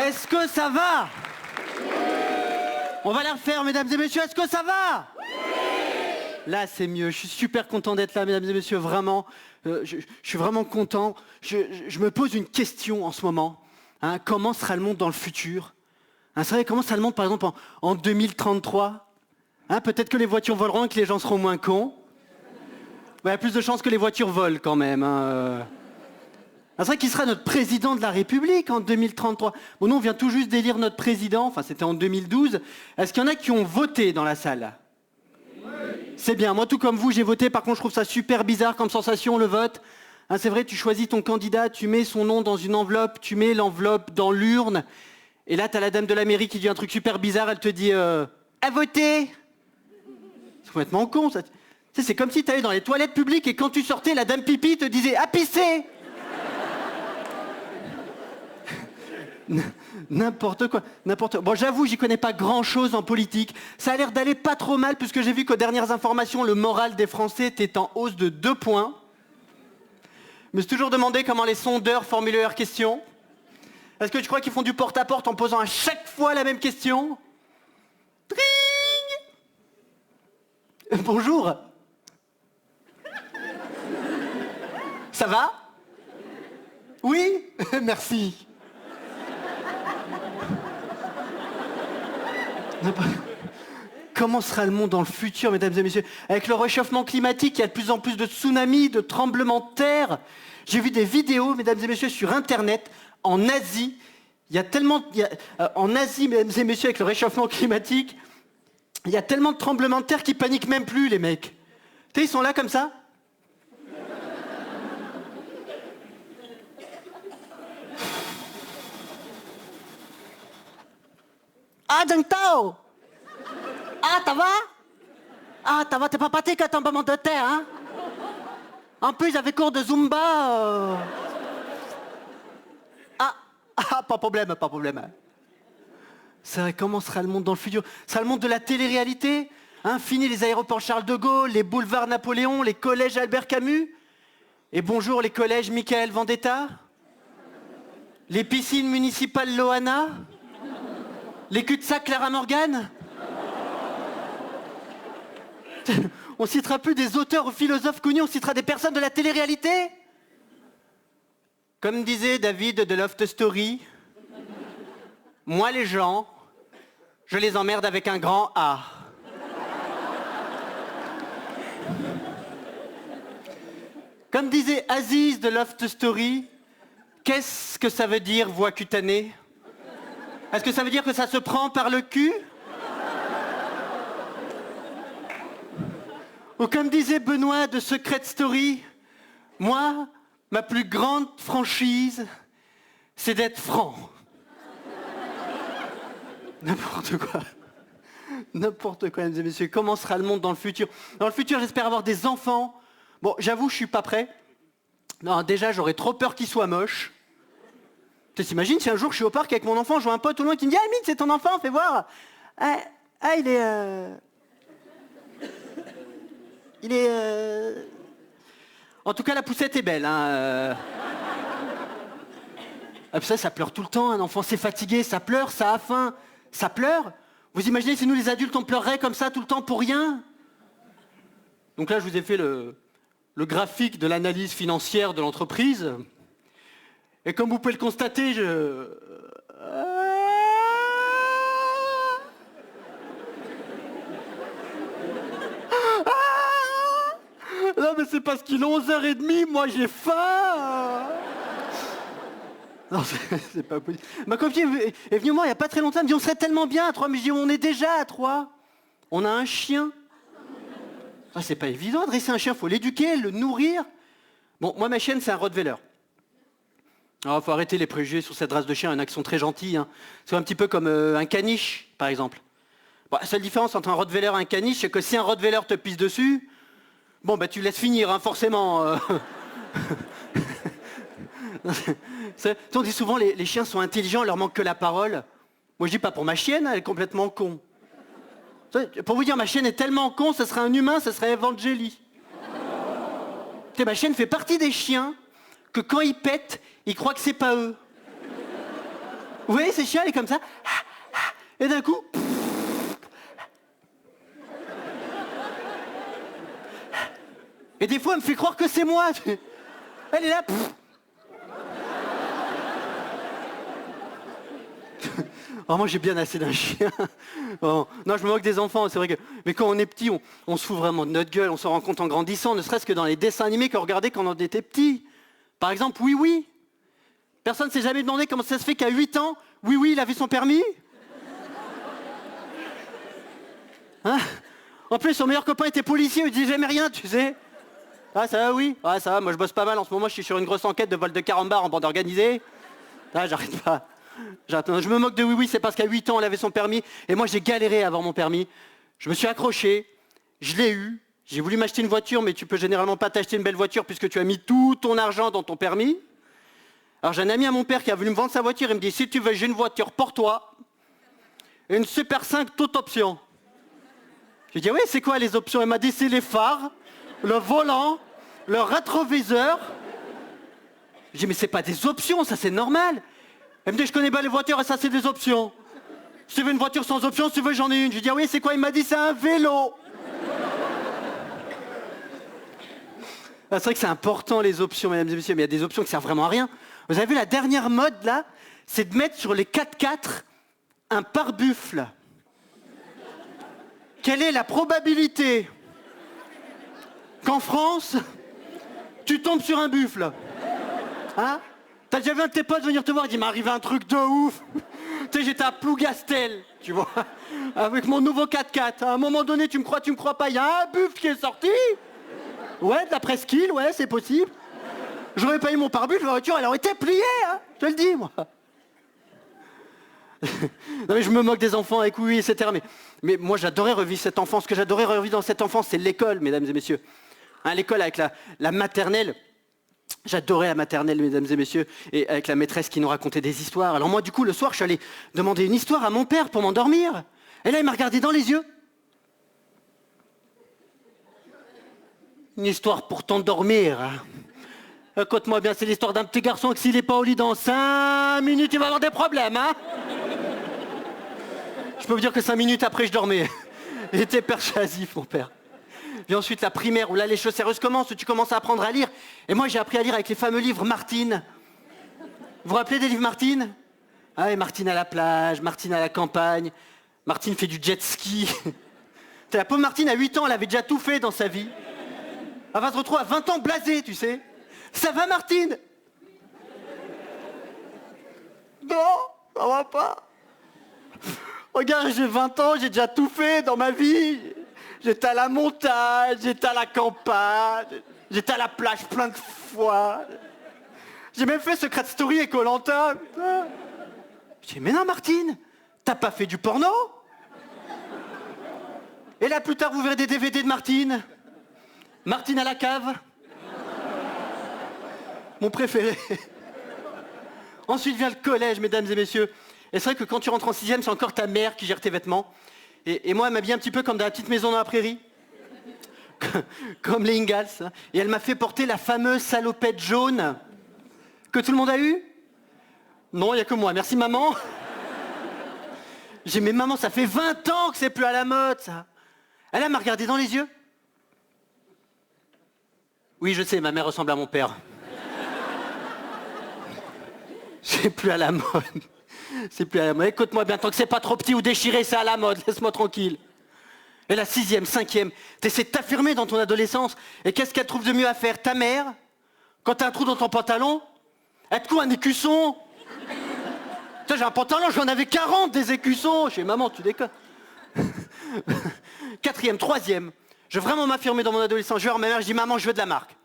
Est-ce que ça va? On va la refaire, mesdames et messieurs. Est-ce que ça va? Là, c'est mieux. Je suis super content d'être là, mesdames et messieurs. Vraiment, je suis vraiment content. Je me pose une question en ce moment. Hein, comment sera le monde dans le futur? Hein, vous savez, comment sera le monde, par exemple, en 2033? Hein, peut-être que les voitures voleront et que les gens seront moins cons. Il y a plus de chances que les voitures volent quand même. Hein. C'est vrai qu'il sera notre président de la République en 2033. Bon, nous, on vient tout juste d'élire notre président. Enfin, c'était en 2012. Est-ce qu'il y en a qui ont voté dans la salle? Oui. C'est bien. Moi, tout comme vous, j'ai voté. Par contre, je trouve ça super bizarre comme sensation, le vote. Hein, c'est vrai, tu choisis ton candidat, tu mets son nom dans une enveloppe, tu mets l'enveloppe dans l'urne. Et là, t'as la dame de la mairie qui dit un truc super bizarre. Elle te dit à voter. C'est complètement con, ça. Tu sais, c'est comme si t'allais dans les toilettes publiques et quand tu sortais, la dame pipi te disait à pisser. N'importe quoi, n'importe quoi. Bon, j'avoue, j'y connais pas grand-chose en politique. Ça a l'air d'aller pas trop mal, puisque j'ai vu qu'aux dernières informations, le moral des Français était en hausse de 2 points. Je me suis toujours demandé comment les sondeurs formulaient leurs questions. Est-ce que tu crois qu'ils font du porte-à-porte en posant à chaque fois la même question? Tring! Bonjour. Ça va? Oui? Merci. Comment sera le monde dans le futur, mesdames et messieurs? Avec le réchauffement climatique, il y a de plus en plus de tsunamis, de tremblements de terre. J'ai vu des vidéos, mesdames et messieurs, sur Internet, en Asie. En Asie, mesdames et messieurs, avec le réchauffement climatique, il y a tellement de tremblements de terre qu'ils paniquent même plus, les mecs. Tu sais, ils sont là comme ça. Ah, Deng Tao! Ah, ça va? Ah, ça va, t'es pas pâté qu'un tremblement de terre, hein? En plus, j'avais cours de Zumba. Pas de problème, pas de problème. C'est vrai, comment sera le monde dans le futur? Ce sera le monde de la télé-réalité? Hein, fini les aéroports Charles de Gaulle, les boulevards Napoléon, les collèges Albert Camus? Et bonjour les collèges Michael Vendetta? Les piscines municipales Loana? Les cul-de-sac Clara Morgan? On citera plus des auteurs ou philosophes connus, on citera des personnes de la télé-réalité? Comme disait David de Loft Story, moi les gens, je les emmerde avec un grand A. Comme disait Aziz de Loft Story, qu'est-ce que ça veut dire voix cutanée? Est-ce que ça veut dire que ça se prend par le cul? Ou comme disait Benoît de Secret Story, moi, ma plus grande franchise, c'est d'être franc. N'importe quoi. N'importe quoi, mesdames et messieurs. Comment sera le monde dans le futur? Dans le futur, j'espère avoir des enfants. Bon, j'avoue, je suis pas prêt. Non, déjà, j'aurais trop peur qu'ils soient moches. Tu t'imagines si un jour je suis au parc avec mon enfant, je vois un pote au loin qui me dit « Ah, Mine, c'est ton enfant, fais voir !» il est... Il est... En tout cas, la poussette est belle. Hein. Ça pleure tout le temps, un enfant, c'est fatigué, ça pleure, ça a faim, ça pleure. Vous imaginez si nous, les adultes, on pleurerait comme ça tout le temps pour rien? Donc là, je vous ai fait le graphique de l'analyse financière de l'entreprise. Et comme vous pouvez le constater, Non mais c'est parce qu'il est 11h30, moi j'ai faim. Non, c'est pas possible. Ma copine est venue moi il n'y a pas très longtemps, elle me dit on serait tellement bien à 3, mais je dis on est déjà à 3. On a un chien. Ah, c'est pas évident de dresser un chien, faut l'éduquer, le nourrir. Bon, moi ma chienne c'est un Rottweiler. Alors faut arrêter les préjugés sur cette race de chien, il y en a qui sont très gentils. Hein. C'est un petit peu comme un caniche, par exemple. Bon, la seule différence entre un Rottweiler et un caniche, c'est que si un Rottweiler te pisse dessus, bon, bah tu laisses finir, hein, forcément. On dit souvent les chiens sont intelligents, il leur manque que la parole. Moi je dis pas pour ma chienne, elle est complètement con. Pour vous dire, ma chienne est tellement con, ce serait un humain, ce serait Evangélie. Ma chienne fait partie des chiens que quand ils pètent, ils croient que c'est pas eux. Vous voyez, ces chiens, elle est comme ça. Et d'un coup... Et des fois, elle me fait croire que c'est moi. Elle est là... Oh, moi, j'ai bien assez d'un chien. Oh, non, je me moque des enfants, c'est vrai que... Mais quand on est petit, on se fout vraiment de notre gueule, on s'en rend compte en grandissant, ne serait-ce que dans les dessins animés qu'on regardait quand on était petit. Par exemple, Oui Oui. Personne ne s'est jamais demandé comment ça se fait qu'à 8 ans, Oui Oui, il avait son permis. Hein? En plus, son meilleur copain était policier, il disait jamais rien, tu sais. Ah, ça va, oui. Ah, ça va, moi je bosse pas mal en ce moment, je suis sur une grosse enquête de vol de carambar en bande organisée. Ah, j'arrête pas. Je me moque de Oui Oui, c'est parce qu'à 8 ans, elle avait son permis. Et moi, j'ai galéré à avoir mon permis. Je me suis accroché, je l'ai eu. J'ai voulu m'acheter une voiture, mais tu peux généralement pas t'acheter une belle voiture puisque tu as mis tout ton argent dans ton permis. Alors j'ai un ami à mon père qui a voulu me vendre sa voiture. Il me dit, si tu veux, j'ai une voiture pour toi. Une Super 5 toute option. J'ai dit, oui, c'est quoi les options? Elle m'a dit, c'est les phares, le volant, le rétroviseur. J'ai dit, mais c'est pas des options, ça c'est normal. Elle me dit, je connais pas les voitures et ça c'est des options. Si tu veux une voiture sans option, si tu veux, j'en ai une. Je lui dis, ah oui, c'est quoi? Il m'a dit, c'est un vélo. Ah, c'est vrai que c'est important les options, mesdames et messieurs, mais il y a des options qui servent vraiment à rien. Vous avez vu la dernière mode là? C'est de mettre sur les 4x4 un pare-buffle. Quelle est la probabilité qu'en France, tu tombes sur un buffle? Hein? T'as déjà vu un de tes potes venir te voir, il dit, m'est arrivé un truc de ouf. Tu sais, j'étais à Plougastel, tu vois, avec mon nouveau 4x4. À un moment donné, tu me crois pas, il y a un buffle qui est sorti. Ouais, de la presqu'île, ouais, c'est possible. J'aurais pas eu mon pare-buffle, la voiture, elle aurait été pliée, hein, je te le dis, moi. Non mais je me moque des enfants avec oui, etc. Mais moi j'adorais revivre cette enfance. Ce que j'adorais revivre dans cette enfance, c'est l'école, mesdames et messieurs. Hein, l'école avec la maternelle. J'adorais la maternelle, mesdames et messieurs, et avec la maîtresse qui nous racontait des histoires. Alors moi, du coup, le soir, je suis allé demander une histoire à mon père pour m'endormir. Et là, il m'a regardé dans les yeux. Une histoire pour t'endormir. Écoute-moi bien, c'est l'histoire d'un petit garçon que s'il n'est pas au lit dans 5 minutes, il va avoir des problèmes, hein. Je peux vous dire que 5 minutes après, je dormais. Il était persuasif, mon père. Puis ensuite, la primaire, où là, les choses sérieuses commencent, où tu commences à apprendre à lire. Et moi, j'ai appris à lire avec les fameux livres Martine. Vous vous rappelez des livres Martine? Ah, et Martine à la plage, Martine à la campagne, Martine fait du jet ski. La pauvre Martine, à 8 ans, elle avait déjà tout fait dans sa vie. Elle va se retrouver à 20 ans blasée, tu sais. Ça va, Martine? Non, ça va pas. Regarde, j'ai 20 ans, j'ai déjà tout fait dans ma vie. J'étais à la montagne, j'étais à la campagne, j'étais à la plage plein de fois. J'ai même fait Secret Story et Koh-Lanta. J'ai dit, mais non, Martine, t'as pas fait du porno? Et là, plus tard, vous verrez des DVD de Martine. Martine à la cave. Mon préféré. Ensuite vient le collège, mesdames et messieurs. Et c'est vrai que quand tu rentres en 6e, c'est encore ta mère qui gère tes vêtements. Et moi, elle m'habille un petit peu comme dans la petite maison dans la prairie. Comme les Ingalls. Et elle m'a fait porter la fameuse salopette jaune que tout le monde a eue. Non, il n'y a que moi. Merci, maman. J'ai dit, mais maman, ça fait 20 ans que c'est plus à la mode, ça. Elle m'a regardé dans les yeux. Oui, je sais, ma mère ressemble à mon père. C'est plus à la mode. C'est plus à la mode. Écoute-moi bien, tant que c'est pas trop petit ou déchiré, c'est à la mode. Laisse-moi tranquille. Et la 6e, 5e, t'essaies de t'affirmer dans ton adolescence. Et qu'est-ce qu'elle trouve de mieux à faire? Ta mère, quand t'as un trou dans ton pantalon, elle te coud un écusson. Tu sais, j'ai un pantalon, j'en avais 40 des écussons. Chez maman, tu déconnes. 4e, 3e, je veux vraiment m'affirmer dans mon adolescence. Je vais voir ma mère, je dis, maman, je veux de la marque.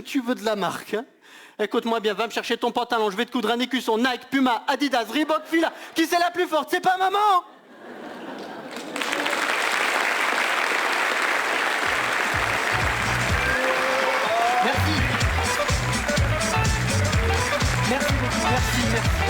Tu veux de la marque, hein? Écoute-moi bien, va me chercher ton pantalon, je vais te coudre un écusson Nike, Puma, Adidas, Reebok, Fila. Qui c'est la plus forte? C'est pas maman? Merci. Merci beaucoup, merci.